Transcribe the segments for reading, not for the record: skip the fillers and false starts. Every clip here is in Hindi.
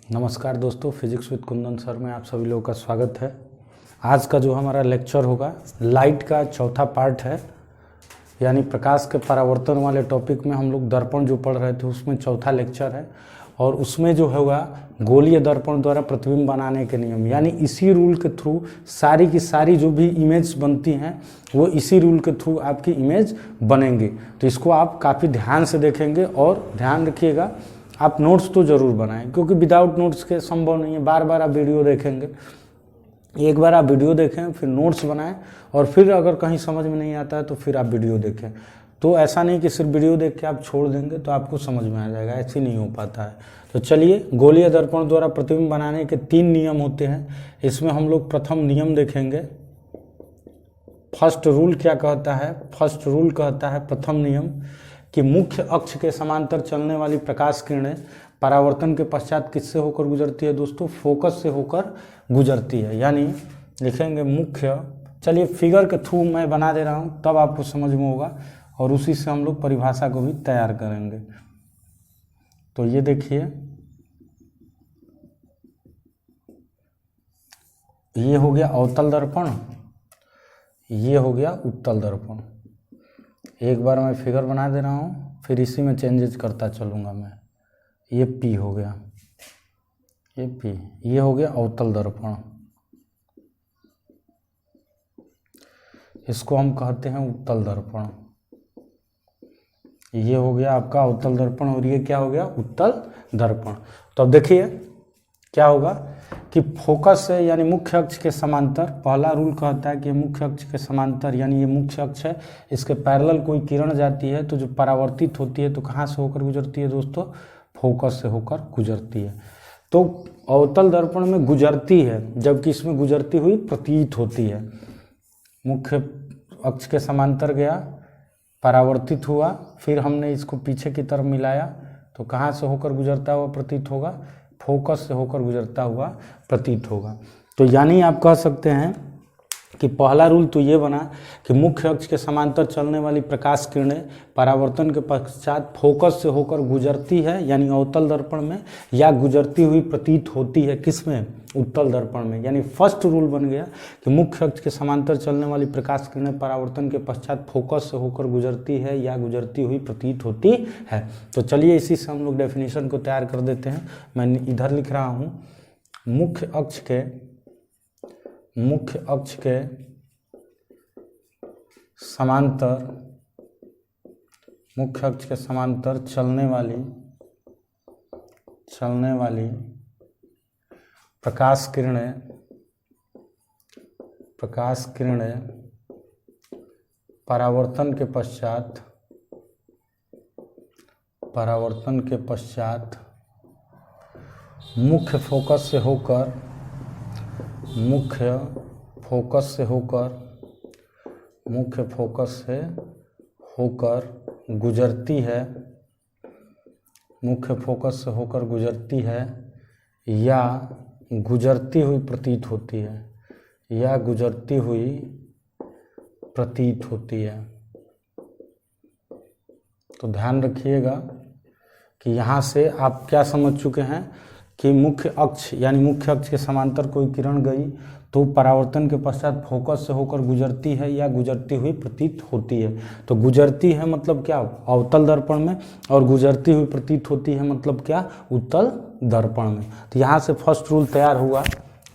नमस्कार दोस्तों, फिजिक्स विद कुंदन सर में आप सभी लोगों का स्वागत है। आज का जो हमारा लेक्चर होगा लाइट का चौथा पार्ट है, यानी प्रकाश के परावर्तन वाले टॉपिक में हम लोग दर्पण जो पढ़ रहे थे उसमें चौथा लेक्चर है। और उसमें जो होगा गोलीय दर्पण द्वारा प्रतिबिंब बनाने के नियम, यानी इसी रूल के थ्रू सारी की सारी जो भी इमेज बनती हैं वो इसी रूल के थ्रू आपकी इमेज बनेंगी। तो इसको आप काफ़ी ध्यान से देखेंगे और ध्यान रखिएगा, आप नोट्स तो ज़रूर बनाएं क्योंकि विदाउट नोट्स के संभव नहीं है। बार बार आप वीडियो देखेंगे, एक बार आप वीडियो देखें फिर नोट्स बनाएं और फिर अगर कहीं समझ में नहीं आता है तो फिर आप वीडियो देखें। तो ऐसा नहीं कि सिर्फ वीडियो देख के आप छोड़ देंगे तो आपको समझ में आ जाएगा, ऐसे नहीं हो पाता है। तो चलिए, गोलीय दर्पण द्वारा प्रतिबिंब बनाने के 3 नियम होते हैं। इसमें हम लोग प्रथम नियम देखेंगे। फर्स्ट रूल क्या कहता है? फर्स्ट रूल कहता है, प्रथम नियम, कि मुख्य अक्ष के समांतर चलने वाली प्रकाश किरणें परावर्तन के पश्चात किससे होकर गुजरती है दोस्तों? फोकस से होकर गुजरती है। यानी लिखेंगे मुख्य, चलिए फिगर के थ्रू मैं बना दे रहा हूँ तब आपको समझ में होगा और उसी से हम लोग परिभाषा को भी तैयार करेंगे। तो ये देखिए, ये हो गया अवतल दर्पण, ये हो गया उत्तल दर्पण। एक बार मैं फिगर बना दे रहा हूँ फिर इसी में चेंजेस करता चलूँगा मैं। ये पी हो गया, ये पी, ये हो गया अवतल दर्पण, इसको हम कहते हैं उत्तल दर्पण। ये हो गया आपका अवतल दर्पण और ये क्या हो गया? उत्तल दर्पण। तो अब देखिए क्या होगा कि फोकस है यानी मुख्य अक्ष के समांतर, पहला रूल कहता है कि मुख्य अक्ष के समांतर, यानी ये मुख्य अक्ष है, इसके पैरेलल कोई किरण जाती है तो जो परावर्तित होती है तो कहाँ से होकर गुजरती है दोस्तों? फोकस से होकर गुजरती है। तो अवतल दर्पण में गुजरती है जबकि इसमें गुजरती हुई प्रतीत होती है। मुख्य अक्ष के समांतर गया, परावर्तित हुआ, फिर हमने इसको पीछे की तरफ मिलाया तो कहाँ से होकर गुजरता हुआ प्रतीत होगा? फोकस से होकर गुजरता हुआ प्रतीत होगा। तो यानी आप कह सकते हैं कि पहला रूल तो ये बना कि मुख्य अक्ष के समांतर चलने वाली प्रकाश किरणें परावर्तन के पश्चात फोकस से होकर गुजरती है, यानी अवतल दर्पण में, या गुजरती हुई प्रतीत होती है किसमें? उत्तल दर्पण में। यानी फर्स्ट रूल बन गया कि मुख्य अक्ष के समांतर चलने वाली प्रकाश किरणें परावर्तन के पश्चात फोकस से होकर गुजरती है या गुजरती हुई प्रतीत होती है। तो चलिए इसी से हम लोग डेफिनेशन को तैयार कर देते हैं। मैं इधर लिख रहा हूँ, मुख्य अक्ष के समांतर, मुख्य अक्ष के समांतर चलने वाली प्रकाश किरणें परावर्तन के पश्चात मुख्य फोकस से होकर गुजरती है, मुख्य फोकस से होकर गुजरती है या गुजरती हुई प्रतीत होती है, या गुजरती हुई प्रतीत होती है। तो ध्यान रखिएगा कि यहाँ से आप क्या समझ चुके हैं कि मुख्य अक्ष यानी मुख्य अक्ष के समांतर कोई किरण गई तो परावर्तन के पश्चात फोकस से होकर गुजरती है या गुजरती हुई प्रतीत होती है। तो गुजरती है मतलब क्या? अवतल दर्पण में, और गुजरती हुई प्रतीत होती है मतलब क्या? उत्तल दर्पण में। तो यहाँ से फर्स्ट रूल तैयार हुआ।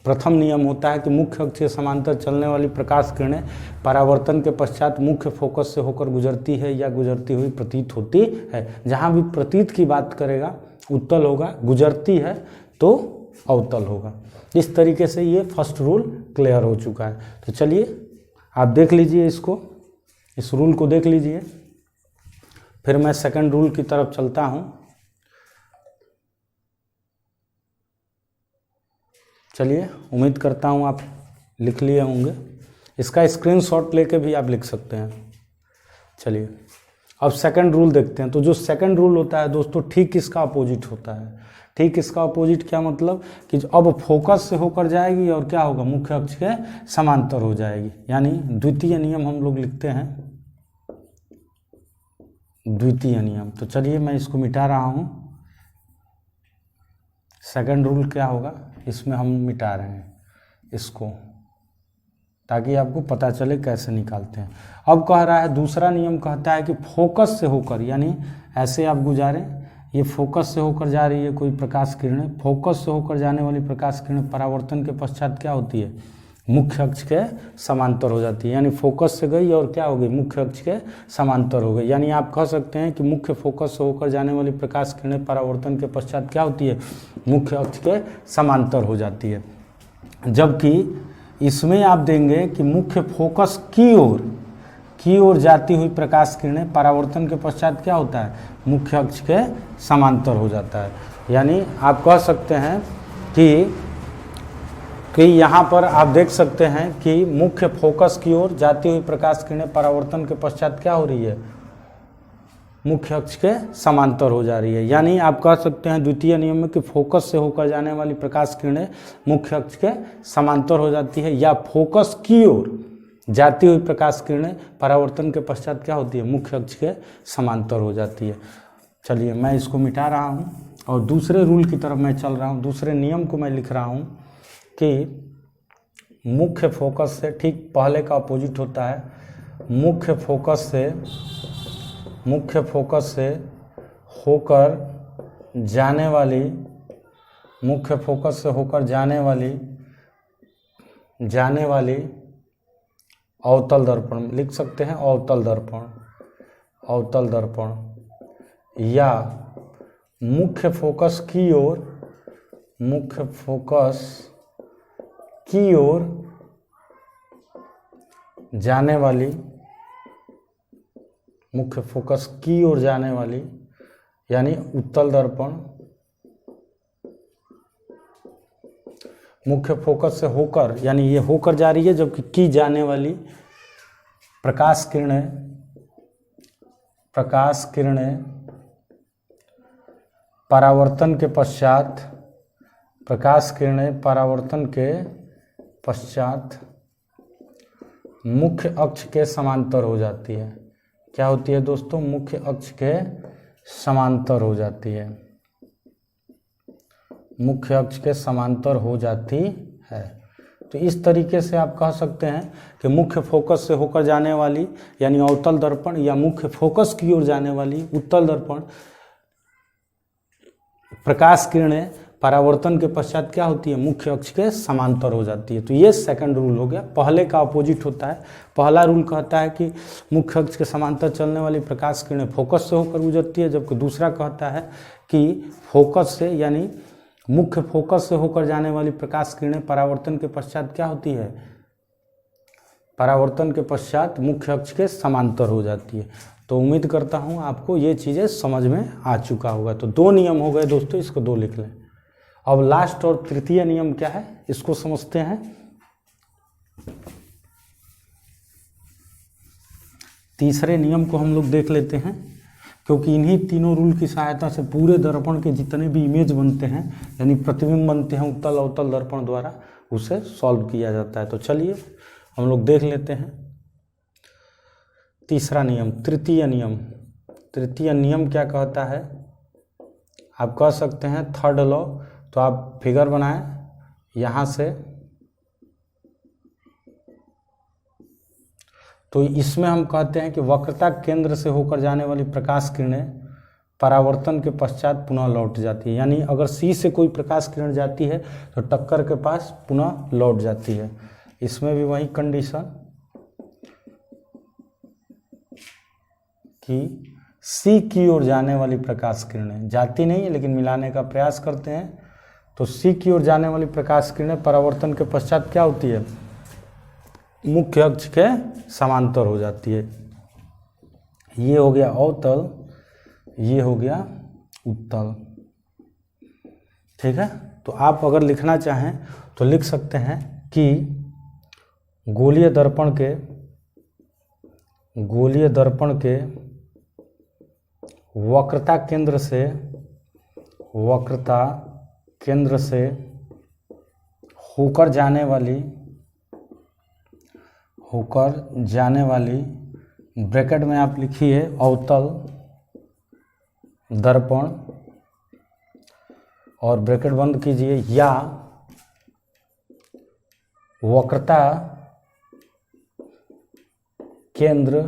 प्रथम नियम होता है कि मुख्य अक्ष के समांतर चलने वाली प्रकाश किरणें परावर्तन के पश्चात मुख्य फोकस से होकर गुजरती है या गुजरती हुई प्रतीत होती है। जहाँ भी प्रतीत की बात करेगा उत्तल होगा, गुजरती है तो अवतल होगा। इस तरीके से ये फर्स्ट रूल क्लियर हो चुका है। तो चलिए आप देख लीजिए इसको, इस रूल को देख लीजिए, फिर मैं सेकंड रूल की तरफ चलता हूँ। चलिए, उम्मीद करता हूँ आप लिख लिए होंगे। इसका स्क्रीनशॉट लेके भी आप लिख सकते हैं। चलिए अब सेकंड रूल देखते हैं। तो जो सेकंड रूल होता है दोस्तों, ठीक इसका अपोजिट होता है। ठीक इसका अपोजिट क्या मतलब कि अब फोकस से होकर जाएगी और क्या होगा? मुख्य अक्ष के समांतर हो जाएगी। यानी द्वितीय नियम हम लोग लिखते हैं, द्वितीय नियम। तो चलिए मैं इसको मिटा रहा हूँ। सेकंड रूल क्या होगा, इसमें हम मिटा रहे हैं इसको ताकि आपको पता चले कैसे निकालते हैं। अब कह रहा है दूसरा नियम कहता है कि फोकस से होकर, यानी ऐसे आप गुजारें, ये फोकस से होकर जा रही है कोई प्रकाश किरणें, फोकस से होकर जाने वाली प्रकाश किरणें परावर्तन के पश्चात क्या होती है, मुख्य अक्ष के समांतर हो जाती है। यानी फोकस से गई और क्या हो गई, मुख्य अक्ष के समांतर हो गई। यानी आप कह सकते हैं कि मुख्य फोकस से होकर जाने वाली प्रकाश किरणें परावर्तन के पश्चात क्या होती है, मुख्य अक्ष के समांतर हो जाती है। जबकि इसमें आप देंगे कि मुख्य फोकस की ओर जाती हुई प्रकाश किरणें परावर्तन के पश्चात क्या होता है, मुख्य अक्ष के समांतर हो जाता है। यानी आप कह सकते हैं कि यहाँ पर आप देख सकते हैं कि मुख्य फोकस की ओर जाती हुई प्रकाश किरणें परावर्तन के पश्चात क्या हो रही है, मुख्य अक्ष के समांतर हो जा रही है। यानी आप कह सकते हैं द्वितीय नियम में कि फोकस से होकर जाने वाली प्रकाश किरणें मुख्य अक्ष के समांतर हो जाती है, या फोकस की ओर जाती हुई प्रकाश किरणें परावर्तन के पश्चात क्या होती है, मुख्य अक्ष के समांतर हो जाती है। चलिए मैं इसको मिटा रहा हूँ और दूसरे रूल की तरफ मैं चल रहा हूँ। दूसरे नियम को मैं लिख रहा हूँ कि मुख्य फोकस से ठीक पहले का अपोजिट होता है, मुख्य फोकस से होकर जाने वाली, मुख्य फोकस से होकर जाने वाली अवतल दर्पण लिख सकते हैं, अवतल दर्पण, या मुख्य फोकस की ओर जाने वाली, मुख्य फोकस की ओर जाने वाली, यानी उत्तल दर्पण, मुख्य फोकस से होकर, यानी ये होकर जा रही है, जबकि की जाने वाली प्रकाश किरणें परावर्तन के पश्चात मुख्य अक्ष के समांतर हो जाती है। क्या होती है दोस्तों, मुख्य अक्ष के समांतर हो जाती है, मुख्य अक्ष के समांतर हो जाती है। तो इस तरीके से आप कह सकते हैं कि मुख्य फोकस से होकर जाने वाली यानी अवतल दर्पण, या मुख्य फोकस की ओर जाने वाली उत्तल दर्पण प्रकाश किरणें परावर्तन के पश्चात क्या होती है, मुख्य अक्ष के समांतर हो जाती है। तो ये सेकंड रूल हो गया, पहले का अपोजिट होता है। पहला रूल कहता है कि मुख्य अक्ष के समांतर चलने वाली प्रकाश किरणें फोकस से होकर गुजरती है, जबकि दूसरा कहता है कि फोकस से, यानी मुख्य फोकस से होकर जाने वाली प्रकाश किरणें परावर्तन के पश्चात क्या होती है, परावर्तन के पश्चात मुख्य अक्ष के समांतर हो जाती है। तो उम्मीद करता हूँ आपको ये चीज़ें समझ में आ चुका होगा। तो दो नियम हो गए दोस्तों, इसको दो लिख लें। अब लास्ट और तृतीय नियम क्या है, इसको समझते हैं। तीसरे नियम को हम लोग देख लेते हैं, क्योंकि इन्हीं तीनों रूल की सहायता से पूरे दर्पण के जितने भी इमेज बनते हैं, यानी प्रतिबिंब बनते हैं उत्तल अवतल दर्पण द्वारा, उसे सॉल्व किया जाता है। तो चलिए हम लोग देख लेते हैं तीसरा नियम, तृतीय नियम क्या कहता है, आप कह सकते हैं थर्ड लॉ। तो आप फिगर बनाएं यहाँ से, तो इसमें हम कहते हैं कि वक्रता केंद्र से होकर जाने वाली प्रकाश किरणें परावर्तन के पश्चात पुनः लौट जाती है। यानी अगर सी से कोई प्रकाश किरण जाती है तो टक्कर के पास पुनः लौट जाती है। इसमें भी वही कंडीशन कि सी की ओर जाने वाली प्रकाश किरणें जाती नहीं है, लेकिन मिलाने का प्रयास करते हैं। तो सी की ओर जाने वाली प्रकाश किरणें परावर्तन के पश्चात क्या होती है, मुख्य अक्ष के समांतर हो जाती है। ये हो गया अवतल, ये हो गया उत्तल। ठीक है, तो आप अगर लिखना चाहें तो लिख सकते हैं कि गोलीय दर्पण के वक्रता केंद्र से होकर जाने वाली ब्रैकेट में आप लिखिए अवतल दर्पण और ब्रैकेट बंद कीजिए, या वक्रता केंद्र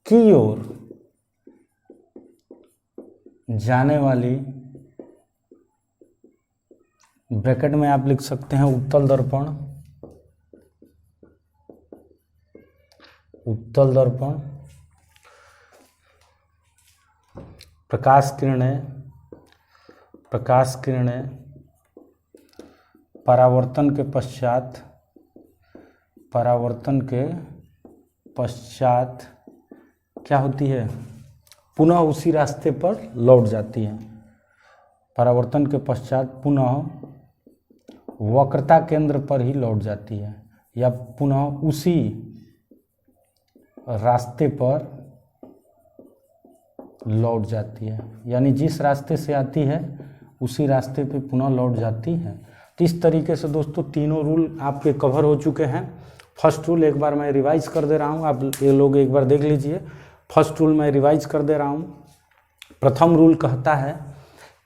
की ओर जाने वाली, ब्रैकेट में आप लिख सकते हैं उत्तल दर्पण, उत्तल दर्पण प्रकाश किरणें परावर्तन के पश्चात क्या होती है, पुनः उसी रास्ते पर लौट जाती है। परावर्तन के पश्चात पुनः वक्रता केंद्र पर ही लौट जाती है, या पुनः उसी रास्ते पर लौट जाती है, यानी जिस रास्ते से आती है उसी रास्ते पे पुनः लौट जाती है। तो इस तरीके से दोस्तों तीनों रूल आपके कवर हो चुके हैं। फर्स्ट रूल एक बार मैं रिवाइज कर दे रहा हूँ, आप ये लोग एक बार देख लीजिए। फर्स्ट रूल मैं रिवाइज कर दे रहा हूँ। प्रथम रूल कहता है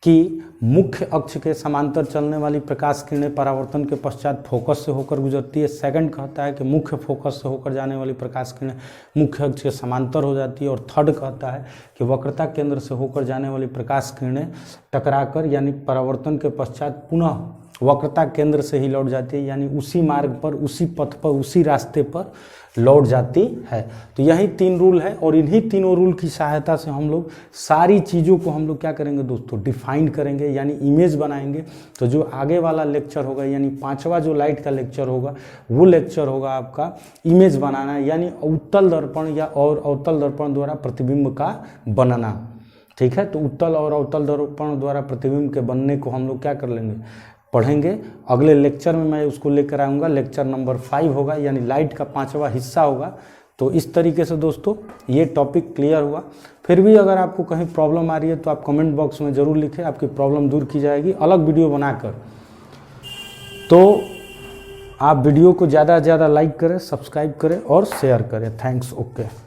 कि मुख्य अक्ष के समांतर चलने वाली प्रकाश किरणें परावर्तन के पश्चात फोकस से होकर गुजरती है। सेकंड कहता है कि मुख्य फोकस से होकर जाने वाली प्रकाश किरणें मुख्य अक्ष के समांतर हो जाती है। और थर्ड कहता है कि वक्रता केंद्र से होकर जाने वाली प्रकाश किरणें टकराकर यानी परावर्तन के पश्चात पुनः वक्रता केंद्र से ही लौट जाती है, यानी उसी मार्ग पर, उसी पथ पर, उसी रास्ते पर लौट जाती है। तो यही तीन रूल है, और इन्हीं तीनों रूल की सहायता से हम लोग सारी चीज़ों को हम लोग क्या करेंगे दोस्तों, डिफाइन करेंगे, यानी इमेज बनाएंगे। तो जो आगे वाला लेक्चर होगा, यानी 5वां जो लाइट का लेक्चर होगा, वो लेक्चर होगा आपका इमेज बनाना, यानी उत्तल दर्पण या और अवतल दर्पण द्वारा प्रतिबिंब का बनना। ठीक है, तो उत्तल और अवतल दर्पण द्वारा प्रतिबिंब के बनने को हम लोग क्या कर लेंगे, पढ़ेंगे। अगले लेक्चर में मैं उसको लेकर आऊँगा, लेक्चर नंबर 5 होगा, यानी लाइट का 5वां हिस्सा होगा। तो इस तरीके से दोस्तों ये टॉपिक क्लियर हुआ। फिर भी अगर आपको कहीं प्रॉब्लम आ रही है तो आप कमेंट बॉक्स में ज़रूर लिखें, आपकी प्रॉब्लम दूर की जाएगी अलग वीडियो बनाकर। तो आप वीडियो को ज़्यादा से ज़्यादा लाइक करें, सब्सक्राइब करें और शेयर करें। थैंक्स। ओके।